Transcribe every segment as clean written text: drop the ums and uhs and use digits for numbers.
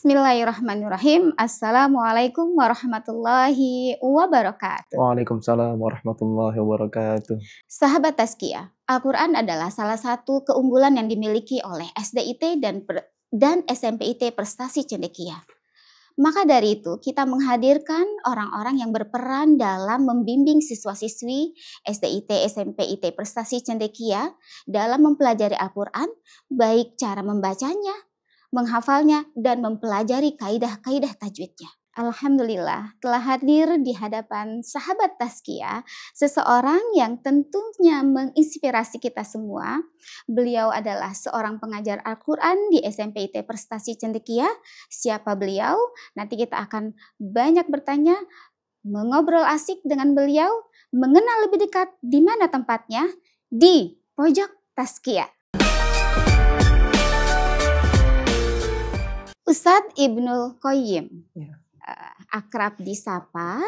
Bismillahirrahmanirrahim. Assalamualaikum warahmatullahi wabarakatuh. Waalaikumsalam warahmatullahi wabarakatuh. Sahabat Tazkiyah, Al-Quran adalah salah satu keunggulan yang dimiliki oleh SDIT dan SMPIT Prestasi Cendekia. Maka dari itu, kita menghadirkan orang-orang yang berperan dalam membimbing siswa-siswi SDIT, SMPIT Prestasi Cendekia dalam mempelajari Al-Quran, baik cara membacanya, menghafalnya, dan mempelajari kaidah-kaidah tajwidnya. Alhamdulillah telah hadir di hadapan sahabat Tazkiyah seseorang yang tentunya menginspirasi kita semua. Beliau adalah seorang pengajar Al-Quran di SMPIT Prestasi Cendekia. Siapa beliau? Nanti kita akan banyak bertanya, mengobrol asik dengan beliau, mengenal lebih dekat di mana tempatnya, di Pojok Tazkiyah. Ustadz Ibnul Qayyim, akrab disapa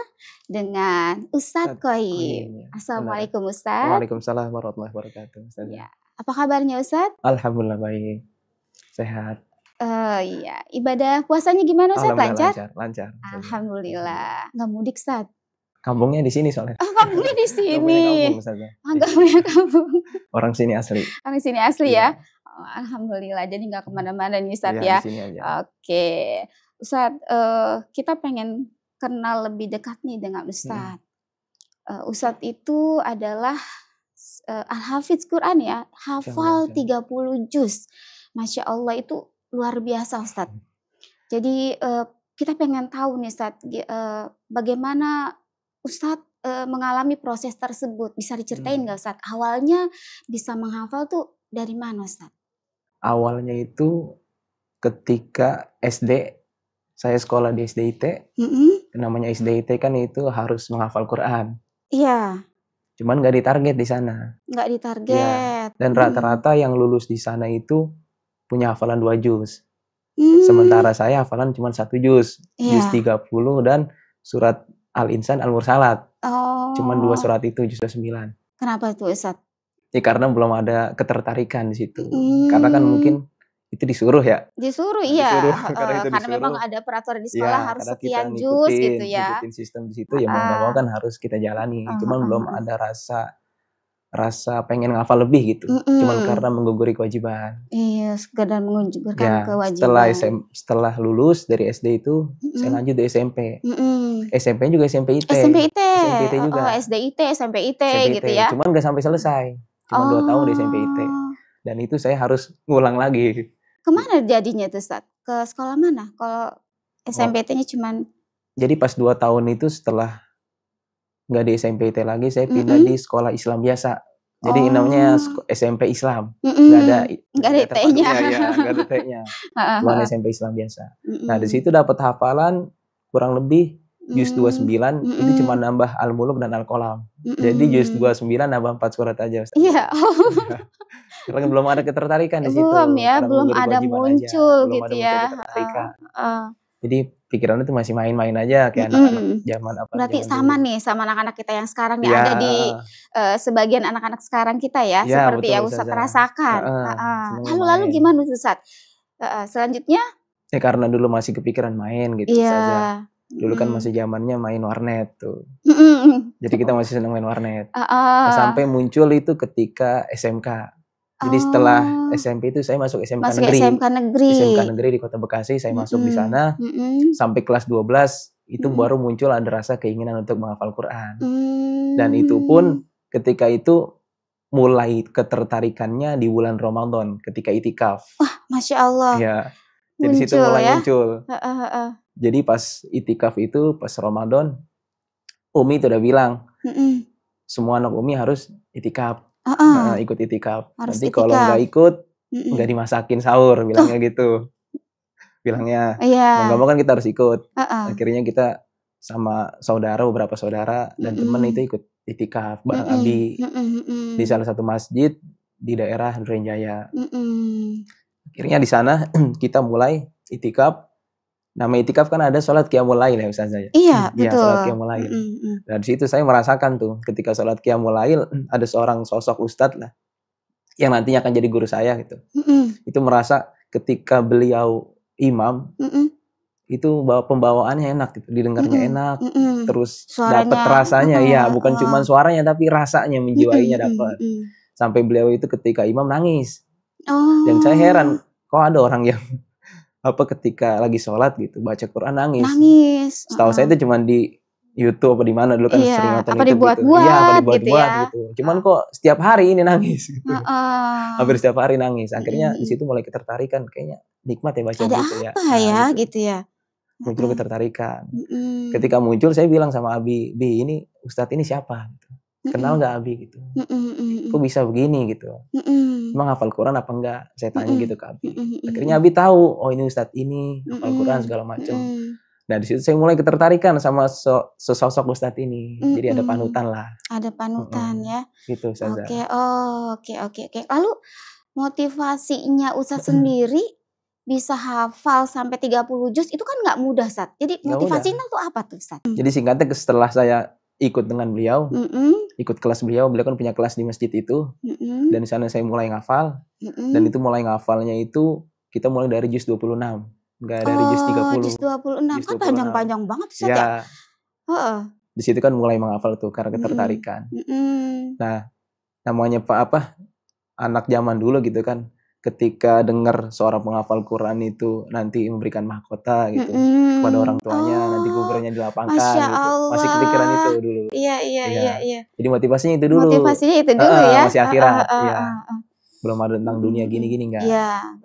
dengan Ustadz Qayyim. Assalamualaikum Ustadz. Waalaikumsalam warahmatullahi wabarakatuh. Ya. Apa kabarnya Ustadz? Alhamdulillah baik, sehat. Iya, ibadah puasanya gimana Ustadz? Lancar? Lancar. Alhamdulillah. Nggak mudik Ustadz? Kampungnya di sini soalnya. Oh, kampungnya di sini. Nggak punya kampung. Orang sini asli. Orang sini asli ya. Alhamdulillah, jadi nggak kemana-mana nih Ustadz ya. Oke, Ustadz, kita pengen kenal lebih dekat nih dengan Ustadz. Ustadz itu adalah Al-Hafidz Quran ya, hafal 30 juz. Masya Allah, itu luar biasa Ustadz. Jadi kita pengen tahu nih Ustadz, bagaimana Ustadz mengalami proses tersebut. Bisa diceritain nggak Ustadz? Awalnya bisa menghafal tuh dari mana Ustadz? Awalnya itu ketika SD, saya sekolah di SDIT. Namanya SDIT kan itu harus menghafal Quran. Iya. Cuman nggak ditarget di sana. Nggak ditarget. Ya. Dan rata-rata yang lulus di sana itu punya hafalan 2 juz. Sementara saya hafalan cuma 1 juz. Juz 30 dan surat Al-Insan Al-Mursalat. Cuman 2 surat itu, juz 9. Kenapa tuh Ustadz? Ya karena belum ada ketertarikan di situ. Karena kan mungkin itu disuruh ya. Disuruh iya. Karena memang ada peraturan di sekolah harus sekian juz gitu ya. Ngikutin sistem di situ ya mau nggak mau kan harus kita jalani. Cuman belum ada rasa pengen ngafal lebih gitu. Cuman karena mengguguri kewajiban. Iya, sekedar menggugurkan kewajiban. Setelah lulus dari SD itu saya lanjut di SMP. SMP juga SMPIT. SMPIT juga. SDIT, SMPIT gitu ya. Cuman nggak sampai selesai. Cuma 2 tahun di SMPIT. Dan itu saya harus ngulang lagi. Kemana jadinya tuh Ustadz? Ke sekolah mana? Kalau SMPIT-nya cuman... Jadi pas 2 tahun itu setelah nggak di SMPIT lagi, saya pindah di sekolah Islam biasa. Jadi namanya SMP Islam. Nggak ada T-nya. Nggak ada T-nya. Cuma SMP Islam biasa. Nah di situ dapat hafalan kurang lebih juz 29 itu cuma nambah Al-Muluk dan Al-Qalam. Jadi juz 29 nambah 4 surat aja Ustaz. Iya. Karena belum ada ketertarikan di situ. Belum ya, belum ada muncul gitu ya. Jadi pikirannya itu masih main-main aja kayak anak-anak zaman apa. Berarti sama dulu. Nih sama anak-anak kita yang sekarang yang ada di sebagian anak-anak sekarang kita ya, seperti yang Ustadz rasakan. Lalu gimana Ustadz? Selanjutnya? Ya karena dulu masih kepikiran main gitu saja. Dulu kan masih zamannya main warnet tuh. Jadi kita masih senang main warnet. Nah, sampai muncul itu ketika SMK. Jadi setelah SMP itu saya masuk SMK negeri. SMK negeri di Kota Bekasi, saya masuk di sana. Sampai kelas 12 itu baru muncul ada rasa keinginan untuk menghafal Quran. Dan itu pun ketika itu mulai ketertarikannya di bulan Ramadan ketika itikaf. Wah, Masya Allah. Ya. Jadi situ mulai muncul. Jadi pas itikaf itu, pas Ramadan, Umi itu udah bilang, semua anak Umi harus itikaf. Ikut itikaf. Nanti kalau nggak ikut, nggak dimasakin sahur, bilangnya gitu. Bilangnya, mau nggak mau kan kita harus ikut. Akhirnya kita sama beberapa saudara, dan teman itu ikut itikaf bareng Abi. Di salah satu masjid di daerah Durenjaya. Akhirnya di sana kita mulai itikaf. Nama itikaf kan ada sholat qiyamul lail ya Ustazah ya. Iya, betul. Sholat qiyamul lail. Nah di situ saya merasakan tuh ketika sholat qiyamul lail ada seorang sosok ustadz lah yang nantinya akan jadi guru saya gitu. Itu merasa ketika beliau imam, itu pembawaannya enak gitu, didengarnya enak, terus Suaranya, dapat rasanya, ya bukan cuma suaranya tapi rasanya menjiwainya dapat. Sampai beliau itu ketika imam nangis. Dan saya heran, kok ada orang yang ketika lagi sholat gitu baca Quran nangis. Setahu saya itu cuma di YouTube apa di mana dulu kan sering nonton YouTube gitu. Iya, apa dibuat-buat gitu. Cuman kok setiap hari ini nangis gitu. Hampir setiap hari nangis. Akhirnya di situ mulai ketertarikan, kayaknya nikmat ya baca gitu ya. Ada apa ya gitu ya. Muncul ketertarikan. Ketika muncul saya bilang sama Abi, "Bi, ini Ustadz ini siapa?" gitu. Kenal nggak Abi gitu. Kok bisa begini gitu. Emang hafal Quran apa enggak? Saya tanya gitu ke Abi. Akhirnya Abi tahu, oh ini Ustadz ini hafal Quran segala macam. Nah di situ saya mulai ketertarikan sama sosok Ustadz ini. Jadi ada panutan lah. Ada panutan ya. Gitu Ustazah. Oke. Lalu motivasinya Ustadz sendiri bisa hafal sampai 30 juz itu kan nggak mudah, Ustadz. Jadi motivasinya tuh apa tuh, Ustadz? Jadi singkatnya setelah saya ikut dengan beliau, ikut kelas beliau kan punya kelas di masjid itu, dan di sana saya mulai ngafal, dan itu mulai ngafalnya itu kita mulai dari juz 26. Enggak dari juz 30. Juz 26 kan panjang-panjang banget Ustaz ya. Di situ kan mulai menghafal tuh karena ketertarikan. Nah, namanya anak zaman dulu gitu kan, ketika dengar seorang penghafal Quran itu nanti memberikan mahkota gitu kepada orang tuanya, nanti kuburannya dilapangkan gitu. Masih kepikiran itu dulu. Iya. Jadi motivasinya itu dulu. Ya. Masih akhirat. Belum ada tentang dunia gini-gini enggak.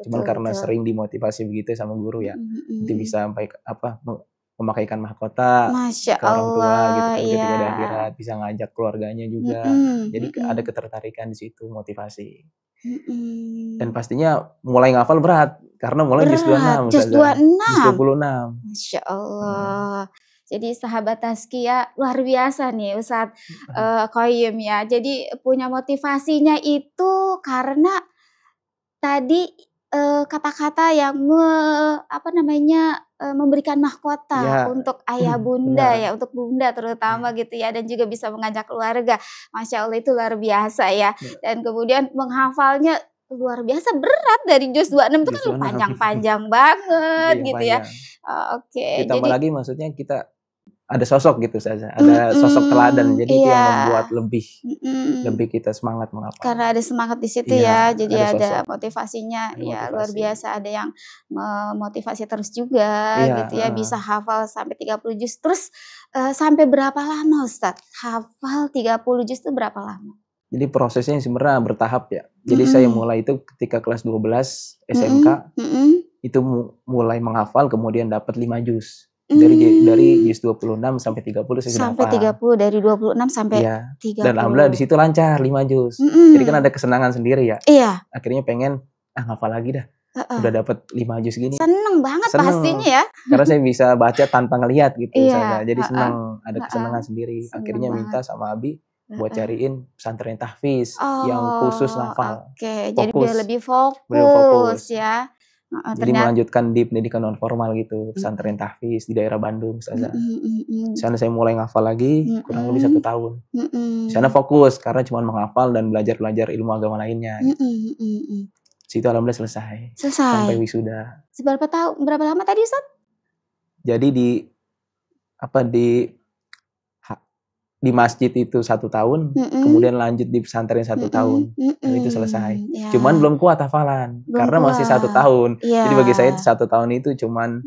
Cuman karena sering dimotivasi begitu sama guru ya. Nanti bisa sampai memakaikan mahkota ke orang tua gitu kan ketika di akhirat, bisa ngajak keluarganya juga. Jadi ada ketertarikan di situ, motivasi. Dan pastinya mulai ngafal berat karena mulai juz 26. Juz 26. Masya Allah. Jadi sahabat Tazkiyah luar biasa nih Ustadz Qoyim ya. Jadi punya motivasinya itu karena tadi kata-kata yang memberikan mahkota untuk ayah bunda ya, untuk bunda terutama gitu ya, dan juga bisa mengajak keluarga. Masya Allah itu luar biasa ya. Dan kemudian menghafalnya luar biasa berat dari juz 26 itu kan panjang-panjang banget gitu ya. Oke. Ditambah lagi maksudnya kita ada sosok gitu saja, ada sosok teladan, jadi itu yang membuat lebih kita semangat menghafal. Karena ada semangat di situ ya, jadi ada motivasinya ya luar biasa, ada yang memotivasi terus juga gitu ya, bisa hafal sampai 30 juz. Terus sampai berapa lama Ustadz? Hafal 30 juz itu berapa lama? Jadi prosesnya sebenarnya bertahap ya. Jadi saya mulai itu ketika kelas 12 SMK, itu mulai menghafal, kemudian dapat 5 juz. Dari juz 26 sampai 30 saya sudah hafal. Sampai 30, dari 26 sampai 30. Dan alhamdulillah di situ lancar 5 juz. Jadi kan ada kesenangan sendiri ya. Iya. Akhirnya pengen hafal lagi dah. Udah dapat 5 juz gini. Seneng banget pastinya ya. Karena saya bisa baca tanpa ngelihat gitu. Jadi senang, ada kesenangan sendiri. Akhirnya minta sama Abi buat cariin pesantren tahfiz yang khusus hafal. Jadi biar lebih fokus ya. Jadi melanjutkan di pendidikan non formal gitu, pesantren tahfiz di daerah Bandung. Di sana saya mulai ngafal lagi kurang lebih 1 tahun. Di sana fokus karena cuma menghafal dan belajar ilmu agama lainnya. Situ alhamdulillah selesai. Sampai wisuda. Berapa lama tadi Ustaz? Jadi di masjid itu 1 tahun, kemudian lanjut di pesantren 1 tahun, dan itu selesai. Cuman belum kuat hafalan, karena masih 1 tahun. Jadi bagi saya 1 tahun itu cuman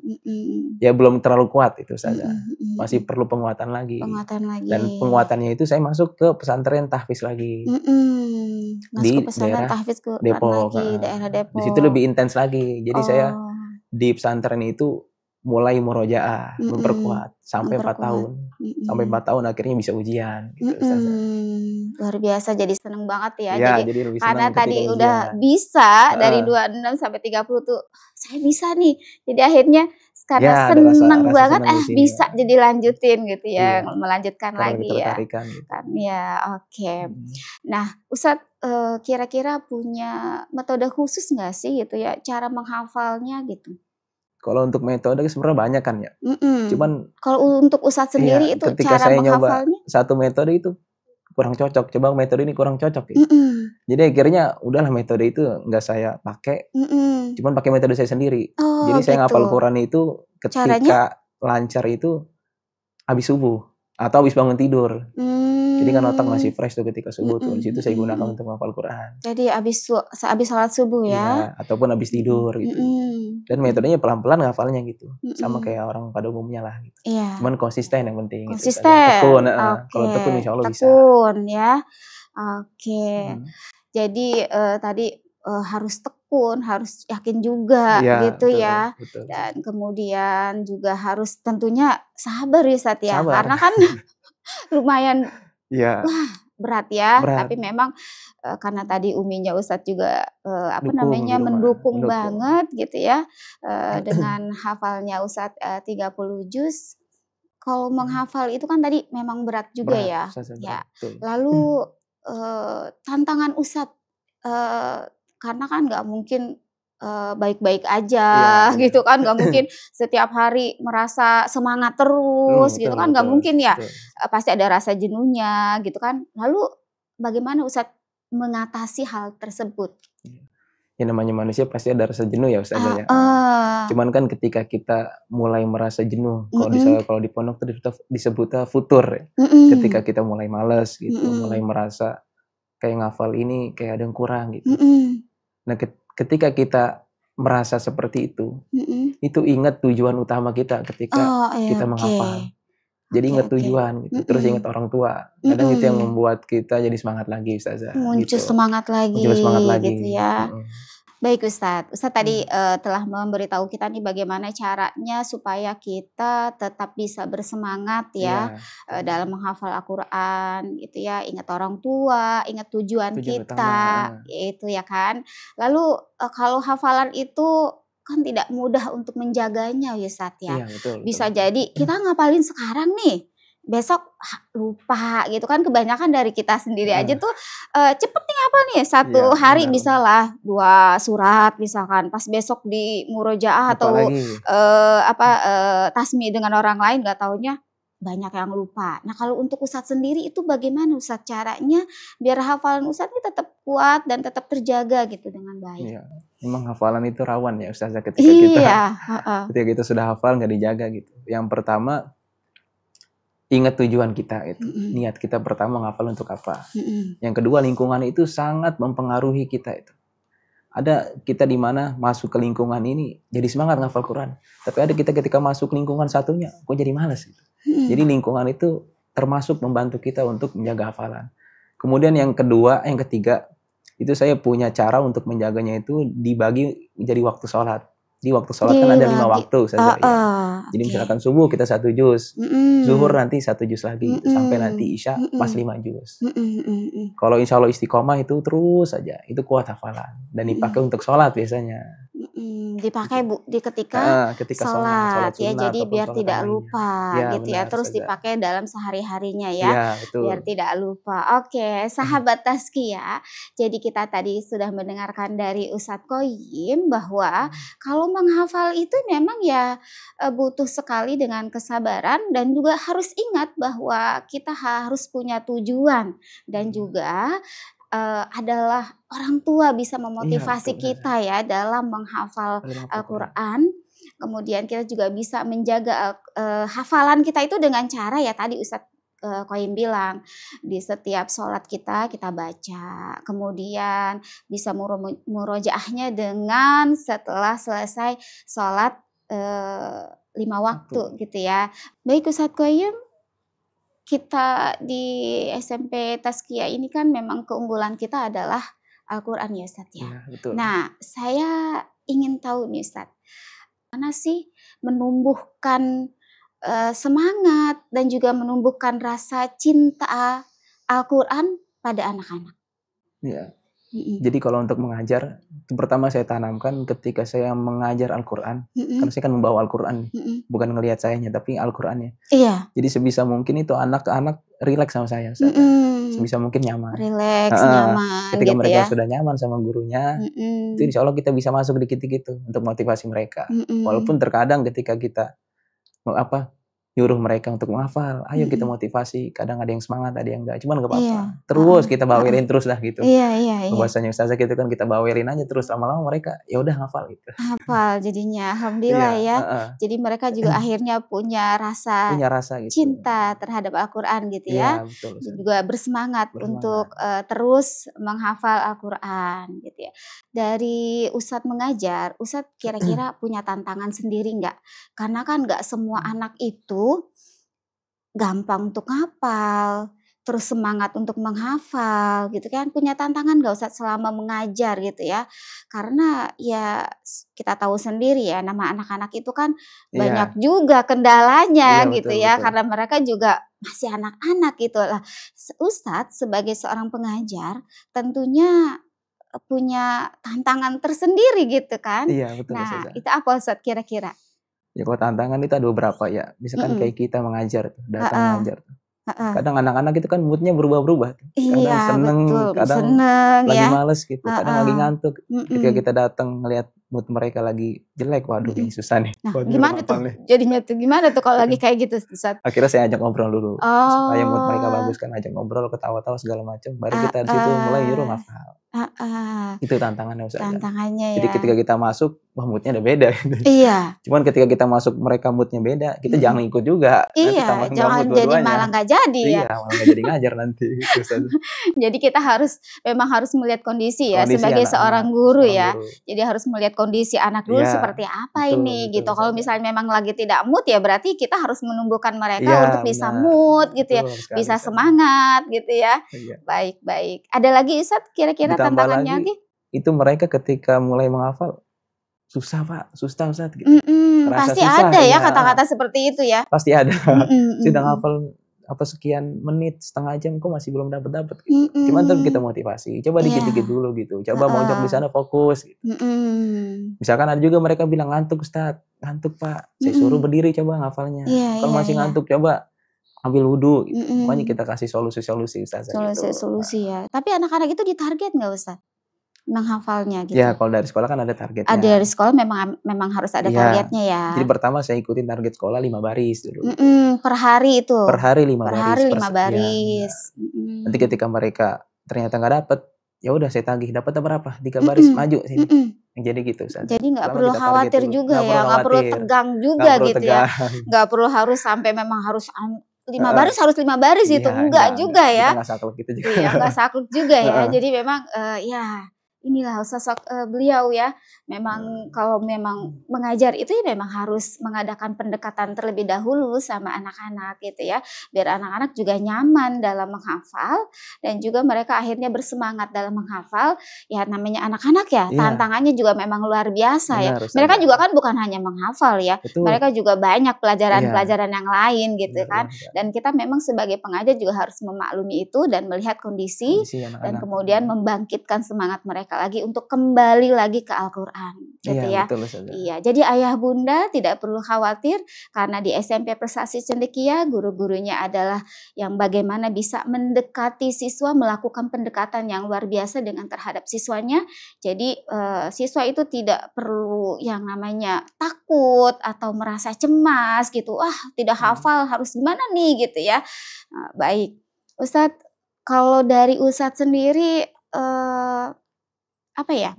ya belum terlalu kuat itu saja. Masih perlu penguatan lagi. Dan penguatannya itu saya masuk ke pesantren tahfiz lagi. Di daerah Depok. Daerah Depok. Di situ lebih intens lagi. Jadi saya di pesantren itu mulai murojaah, memperkuat sampai 4 tahun. Sampai 4 tahun akhirnya bisa ujian gitu. Luar biasa, jadi seneng banget ya. Jadi lebih karena senang tadi ujian. Udah bisa dari 26 sampai 30 tuh saya bisa nih. Jadi akhirnya karena seneng banget bisa jadi lanjutin gitu ya, melanjutkan karena lagi ya. Gitu. Oke. Nah, Ustadz kira-kira punya metode khusus nggak sih gitu ya cara menghafalnya gitu? Kalau untuk metode sebenarnya banyak kan ya. Cuman kalau untuk Ustadz sendiri itu ketika cara saya menghafalnya? Nyoba satu metode itu kurang cocok. Coba metode ini kurang cocok. Jadi akhirnya udahlah metode itu nggak saya pakai. Cuman pakai metode saya sendiri. Jadi saya ngapal Quran itu ketika lancar itu habis subuh atau habis bangun tidur. Jadi kan otak masih fresh tuh ketika subuh tuh. Di situ saya gunakan untuk menghafal Quran. Jadi habis sholat subuh ya? Iya, ataupun habis tidur gitu. Dan metodenya pelan-pelan ngafalnya gitu. Sama kayak orang pada umumnya lah gitu. Iya. Cuman konsisten yang penting. Konsisten. Gitu. Tekun. Okay. Kalau tekun insya Allah bisa. Tekun ya. Oke. Jadi tadi harus tekun, harus yakin juga gitu betul, ya. Betul. Dan kemudian juga harus tentunya sabar ya Ustadz ya. Sabar. Karena kan lumayan wah berat ya. Berat. Tapi memang karena tadi uminya Ustadz juga mendukung banget gitu ya. Dengan hafalnya Ustadz 30 juz. Kalau menghafal itu kan tadi memang berat juga ya. Ya. Lalu tantangan Ustadz karena kan nggak mungkin baik-baik aja gitu kan, nggak mungkin setiap hari merasa semangat terus gitu kan, nggak mungkin ya. Pasti ada rasa jenuhnya gitu kan. Lalu bagaimana Ustadz mengatasi hal tersebut? Ya namanya manusia pasti ada rasa jenuh ya Ustaz ya. Cuman kan ketika kita mulai merasa jenuh, kalau di pondok tuh disebutnya futur ya. Ketika kita mulai malas gitu, mulai merasa kayak ngafal ini kayak ada yang kurang gitu. Nah ketika kita merasa seperti itu ingat tujuan utama kita ketika kita menghafal. Jadi ingat tujuan gitu, terus ingat orang tua. Kadang itu yang membuat kita jadi semangat lagi Ustazah. Muncul semangat lagi gitu ya. Baik Ustadz tadi telah memberitahu kita nih bagaimana caranya supaya kita tetap bisa bersemangat ya dalam menghafal Al-Quran gitu ya, ingat orang tua, ingat tujuan kita, yaitu ya kan. Lalu kalau hafalan itu kan tidak mudah untuk menjaganya ya Ustadz ya. Iya, betul. Bisa jadi kita ngapalin sekarang nih, besok lupa gitu kan, kebanyakan dari kita sendiri aja tuh cepet nih apa nih satu hari bisa lah 2 surat misalkan, pas besok di murojaah atau tasmi dengan orang lain nggak taunya banyak yang lupa. Nah kalau untuk Ustadz sendiri itu bagaimana Ustadz caranya biar hafalan Ustadz ini tetap kuat dan tetap terjaga gitu dengan baik? Iya, memang hafalan itu rawan ya Ustazah ketika kita sudah hafal nggak dijaga gitu. Yang pertama ingat tujuan kita itu, niat kita pertama ngafal untuk apa. Yang kedua lingkungan itu sangat mempengaruhi kita itu. Ada kita di mana masuk ke lingkungan ini jadi semangat ngafal Quran, tapi ada kita ketika masuk lingkungan satunya kok jadi malas gitu. Jadi lingkungan itu termasuk membantu kita untuk menjaga hafalan. Kemudian yang ketiga itu saya punya cara untuk menjaganya itu dibagi jadi waktu sholat. Di waktu sholat kan ada 5 waktu saja ya. Jadi misalkan subuh kita 1 juz, zuhur nanti 1 juz lagi, sampai nanti isya pas 5 juz. Kalau insya Allah istiqomah itu terus saja, itu kuat hafalan dan dipakai untuk sholat biasanya. Dipakai ketika sholat ya, jadi biar tidak lupa gitu ya, terus dipakai dalam sehari-harinya ya, biar tidak lupa. Oke, sahabat Tazkiyah, jadi kita tadi sudah mendengarkan dari Ustadz Qoyim bahwa kalau menghafal itu memang ya butuh sekali dengan kesabaran dan juga harus ingat bahwa kita harus punya tujuan dan juga adalah orang tua bisa memotivasi kita ya dalam menghafal Al-Quran. Kemudian kita juga bisa menjaga hafalan kita itu dengan cara ya tadi Ustadz Qoyim bilang, di setiap sholat kita baca. Kemudian bisa murojaahnya dengan setelah selesai sholat 5 waktu gitu ya. Baik Ustadz Qoyim, kita di SMP Tazkiyah ini kan memang keunggulan kita adalah Al-Quran ya Ustadz ya. Nah saya ingin tahu nih Ustadz, mana sih menumbuhkan semangat dan juga menumbuhkan rasa cinta Al-Quran pada anak-anak? Ya. Jadi kalau untuk mengajar, itu pertama saya tanamkan ketika saya mengajar Al-Quran, karena saya kan membawa Al-Quran, bukan ngelihat sayanya, tapi Al-Qurannya. Iya. Jadi sebisa mungkin itu anak-anak rileks sama saya. Sebisa mungkin nyaman. Rileks, nyaman. Ketika gitu mereka ya sudah nyaman sama gurunya, itu insya Allah kita bisa masuk dikit-dikit untuk motivasi mereka. Walaupun terkadang ketika kita nyuruh mereka untuk menghafal. Ayo kita motivasi. Kadang ada yang semangat, ada yang enggak. Cuman enggak apa-apa. Iya. Terus kita bawelin terus dah gitu. Iya. Bahasanya ustazah gitu kan, kita bawelin aja terus, lama-lama mereka ya udah hafal gitu. Hafal jadinya, alhamdulillah ya. Jadi mereka juga akhirnya punya rasa gitu. Cinta terhadap Al-Qur'an gitu ya. Iya, betul. Juga bersemangat untuk terus menghafal Al-Qur'an gitu ya. Dari Ustadz mengajar, Ustadz kira-kira punya tantangan sendiri nggak? Karena kan nggak semua anak itu gampang untuk hafal, terus semangat untuk menghafal gitu kan. Punya tantangan nggak Ustadz selama mengajar gitu ya? Karena ya kita tahu sendiri ya, nama anak-anak itu kan banyak juga kendalanya gitu ya, karena mereka juga masih anak-anak gitu lah. Ustadz sebagai seorang pengajar tentunya punya tantangan tersendiri gitu kan. Iya, betul. Nah, itu apa Ustadz kira-kira? Ya kalau tantangan itu ada beberapa ya. Misalkan kayak kita mengajar, datang mengajar. Kadang anak-anak itu kan moodnya berubah-ubah. Kadang seneng, kadang lagi males gitu, kadang lagi ngantuk. Ketika kita datang ngelihat mood mereka lagi jelek, waduh ini susah nih. Nah, gimana tuh? Jadinya tuh gimana tuh kalau lagi kayak gitu Ustadz? Akhirnya saya ajak ngobrol dulu. Supaya mood mereka bagus kan, ajak ngobrol, ketawa-tawa segala macam. Baru kita di situ mulai nyuruh ngafal. Itu tantangannya Ustazah. Tantangannya Jadi ketika kita masuk, wah moodnya udah beda gitu. Iya. Cuman ketika kita masuk mereka moodnya beda, kita jangan ikut juga. Iya, jangan jadi malah nggak jadi ya. Iya, malah nggak jadi ngajar nanti. Jadi kita memang harus melihat kondisi ya, sebagai seorang guru ya. Jadi harus melihat kondisi anak dulu seperti apa ini gitu. Kalau misalnya memang lagi tidak mood ya berarti kita harus menumbuhkan mereka untuk bisa mood gitu ya, bisa semangat gitu ya. Baik. Ada lagi Ustadz kira-kira tantangannya lagi? Itu mereka ketika mulai menghafal susah Pak, susah Ustadz gitu. Pasti susah, ada ya kata-kata seperti itu ya. Pasti ada. Sudah ngafal sekian menit, setengah jam kok masih belum dapat gitu. Cuman tetap kita motivasi. Coba dikit-dikit dulu gitu. Coba mojok di sana fokus gitu. Misalkan ada juga mereka bilang ngantuk Ustadz, ngantuk Pak. Saya suruh berdiri coba ngafalnya. Kalau masih ngantuk coba ambil wudhu gitu. Pokoknya kita kasih solusi-solusi Ustazah gitu. Solusi ya. Tapi anak-anak itu ditarget nggak Ustadz? Menghafalnya gitu. Ya kalau dari sekolah kan ada targetnya. Ada dari sekolah memang harus ada targetnya ya. Jadi pertama saya ikutin target sekolah 5 baris dulu. Per hari itu. Per hari 5 baris. Per hari 5 baris. Nanti ketika mereka ternyata nggak dapet, ya udah saya tagih dapat berapa? 3 baris maju sini. Jadi gitu Ustazah. Jadi nggak perlu khawatir juga ya, nggak perlu tegang juga gitu ya. Nggak perlu harus sampai memang harus 5 baris harus 5 baris itu enggak juga ya. Nggak saklek gitu juga. Iya, nggak saklek juga ya. Jadi memang ya inilah sosok beliau ya. Memang kalau memang mengajar itu ya memang harus mengadakan pendekatan terlebih dahulu sama anak-anak gitu ya. Biar anak-anak juga nyaman dalam menghafal dan juga mereka akhirnya bersemangat dalam menghafal. Ya namanya anak-anak ya, tantangannya juga memang luar biasa ya. Mereka juga kan bukan hanya menghafal ya. Betul. Mereka juga banyak pelajaran-pelajaran yang lain gitu kan. Dan kita memang sebagai pengajar juga harus memaklumi itu dan melihat kondisi dan kemudian membangkitkan semangat mereka lagi untuk kembali lagi ke Al-Qur'an gitu ya. Betul, iya, jadi ayah bunda tidak perlu khawatir karena di SMP Prestasi Cendekia guru-gurunya adalah yang bagaimana bisa mendekati siswa, melakukan pendekatan yang luar biasa dengan terhadap siswanya. Jadi siswa itu tidak perlu yang namanya takut atau merasa cemas gitu. Tidak hafal harus gimana nih gitu ya. Baik, Ustadz, kalau dari Ustadz sendiri apa ya,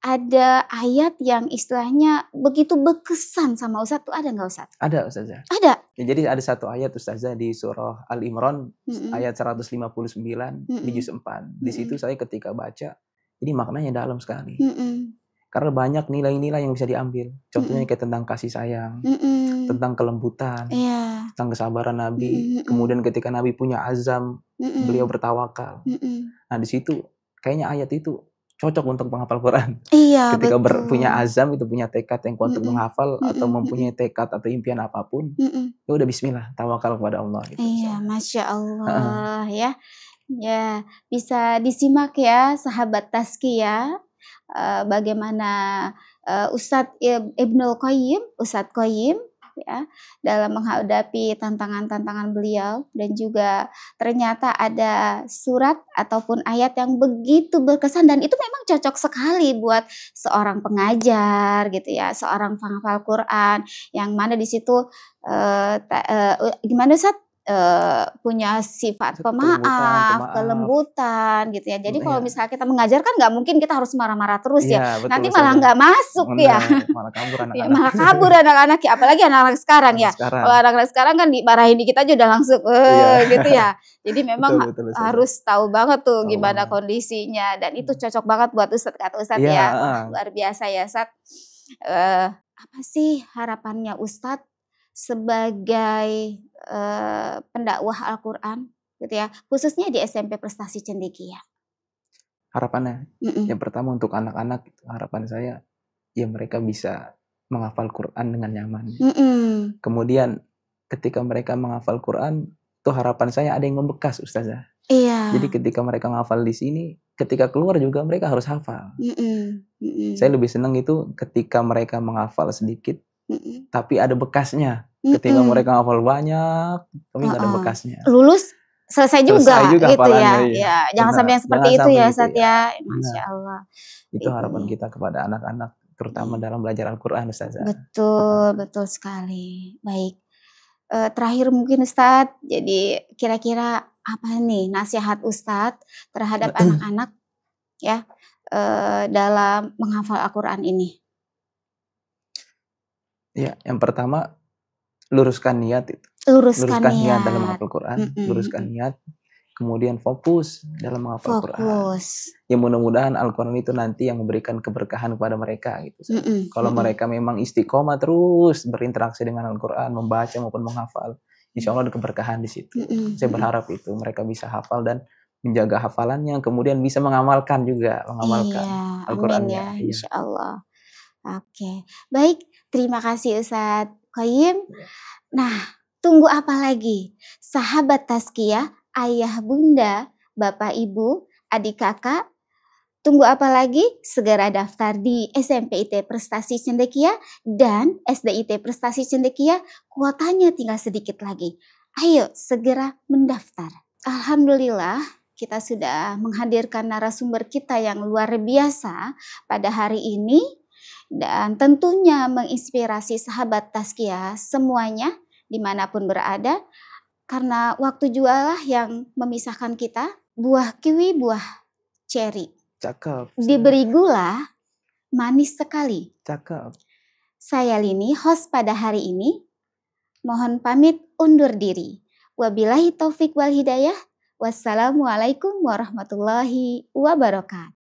ada ayat yang istilahnya begitu berkesan sama Ustadz tuh ada nggak Ustadz? Ada Ustazah. Ada? Ya, jadi ada satu ayat Ustazah di surah Al-Imran ayat 159 di juz 4. Di situ saya ketika baca, ini maknanya dalam sekali. Karena banyak nilai-nilai yang bisa diambil. Contohnya kayak tentang kasih sayang, tentang kelembutan, tentang kesabaran Nabi. Kemudian ketika Nabi punya azam, beliau bertawakal. Nah di situ kayaknya ayat itu cocok untuk menghafal Quran. Iya, ketika punya azam itu punya tekad yang kuat untuk menghafal atau mempunyai tekad atau impian apapun, ya udah bismillah, tawakal kepada Allah gitu. Iya, Masya Allah ya. Ya, bisa disimak ya sahabat Tazkiyah bagaimana Ustadz Ibnul Qayyim, Ustadz Qayyim ya dalam menghadapi tantangan-tantangan beliau, dan juga ternyata ada surat ataupun ayat yang begitu berkesan dan itu memang cocok sekali buat seorang pengajar gitu ya, seorang penghafal Quran yang mana di situ gimana Ustaz? Punya sifat pemaaf, kelembutan gitu ya. Jadi kalau misalnya kita mengajar kan nggak mungkin kita harus marah-marah terus ya. Betul, nanti malah nggak masuk ya. Malah kabur anak-anak. Ya, malah kabur anak-anak ya. Apalagi anak-anak sekarang ya. Kalau anak-anak sekarang kan dimarahin dikit aja udah langsung gitu ya. Jadi memang betul, harus tahu banget tuh gimana kondisinya. Dan itu cocok banget buat Ustadz, kata Ustadz ya. Wah, luar biasa ya Ustadz. Apa sih harapannya Ustadz sebagai pendakwah Al-Quran gitu ya, khususnya di SMP Prestasi Cendekia? Harapannya, yang pertama untuk anak-anak, harapan saya ya mereka bisa menghafal Quran dengan nyaman. Kemudian ketika mereka menghafal Quran, tuh harapan saya ada yang membekas, Ustazah. Iya. Jadi ketika mereka menghafal di sini, ketika keluar juga mereka harus hafal. Saya lebih senang itu ketika mereka menghafal sedikit, tapi ada bekasnya. Ketika mereka hafal banyak, tapi nggak ada bekasnya. Lulus selesai juga gitu ya. Ya, jangan sampai yang seperti itu ya, Ustaz ya. Masya Allah. Itu harapan kita kepada anak-anak, terutama dalam belajar Al-Quran, Ustazah. Betul sekali. Baik. Terakhir mungkin Ustadz, jadi kira-kira apa nih nasihat Ustadz terhadap anak-anak ya dalam menghafal Al-Quran ini? Ya, yang pertama luruskan niat itu. Luruskan niat dalam menghafal Quran, luruskan niat, kemudian fokus dalam menghafal Quran. Ya mudah-mudahan Al-Quran itu nanti yang memberikan keberkahan kepada mereka gitu. Kalau mereka memang istiqomah terus berinteraksi dengan Al-Quran, membaca maupun menghafal, insya Allah ada keberkahan di situ. Saya berharap itu mereka bisa hafal dan menjaga hafalannya, kemudian bisa mengamalkan juga, Al-Qurannya. Ya, insya Allah. Oke, baik. Terima kasih Ustadz Qayyim. Nah, tunggu apa lagi? Sahabat Tazkiyah, ayah bunda, bapak ibu, adik kakak, tunggu apa lagi? Segera daftar di SMPIT Prestasi Cendekia dan SDIT Prestasi Cendekia, kuotanya tinggal sedikit lagi. Ayo segera mendaftar. Alhamdulillah, kita sudah menghadirkan narasumber kita yang luar biasa pada hari ini. Dan tentunya menginspirasi sahabat Tazkiyah semuanya dimanapun berada. Karena waktu jualah yang memisahkan kita. Buah kiwi, buah ceri. Cakep. Diberi gula, manis sekali. Cakep. Saya Lini, host pada hari ini. Mohon pamit undur diri. Wabillahi taufik wal hidayah. Wassalamualaikum warahmatullahi wabarakatuh.